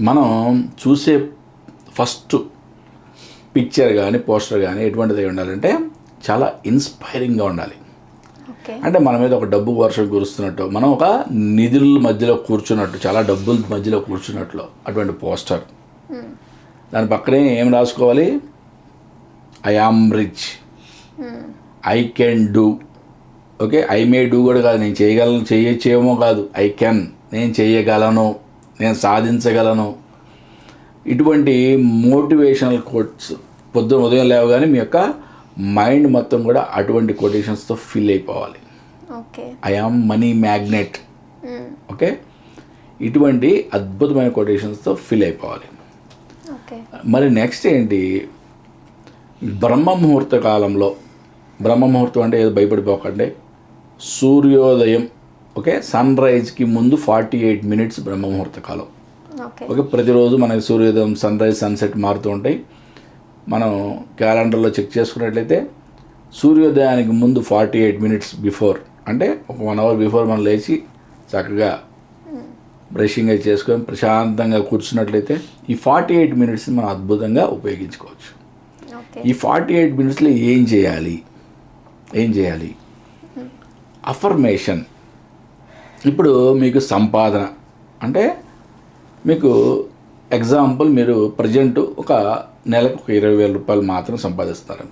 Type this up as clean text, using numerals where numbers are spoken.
మనం చూసే first picture కానీ పోస్టర్ కానీ ఎటువంటిది ఉండాలంటే చాలా ఇన్స్పైరింగ్గా ఉండాలి. అంటే మన మీద ఒక డబ్బు వర్షం కురుస్తున్నట్టు, మనం ఒక నిధుల మధ్యలో కూర్చున్నట్టు, చాలా డబ్బుల మధ్యలో కూర్చున్నట్లు అటువంటి పోస్టర్. దాని పక్కనే ఏం రాసుకోవాలి? I am rich, I can do. Okay, I may do కూడా కాదు, నేను చేయగలను, చేయొచ్చేమో కాదు, ఐ కెన్, నేను చేయగలను, నేను సాధించగలను. ఇటువంటి మోటివేషనల్ కోట్స్ పొద్దున ఉదయం లేవగానే మీ యొక్క మైండ్ మొత్తం కూడా అటువంటి కొటేషన్స్తో ఫిల్ అయిపోవాలి. I am money magnet. Okay, ఇటువంటి అద్భుతమైన కొటేషన్స్తో ఫిల్ అయిపోవాలి. మరి నెక్స్ట్ ఏంటి? బ్రహ్మముహూర్త కాలంలో, బ్రహ్మముహూర్తం అంటే ఏదో భయపడిపోకండి, సూర్యోదయం, ఓకే, సన్ రైజ్కి ముందు 48 minutes బ్రహ్మముహూర్త కాలం. ఓకే, ప్రతిరోజు మనకి సూర్యోదయం, సన్ రైజ్, సన్సెట్ మారుతూ ఉంటాయి. మనం క్యాలెండర్లో చెక్ చేసుకున్నట్లయితే సూర్యోదయానికి ముందు 48 minutes బిఫోర్, అంటే ఒక 1 hour బిఫోర్ మనం లేచి చక్కగా బ్రషింగ్ అయితే చేసుకొని ప్రశాంతంగా కూర్చున్నట్లయితే ఈ 48 minutes మనం అద్భుతంగా ఉపయోగించుకోవచ్చు. ఈ 48 minutesలో ఏం చేయాలి? అఫర్మేషన్. ఇప్పుడు మీకు సంపాదన అంటే, మీకు ఎగ్జాంపుల్, మీరు ప్రజెంట్ ఒక నెలకు ఒక 20,000 రూపాయలు మాత్రం సంపాదిస్తారు అనుకుందాం.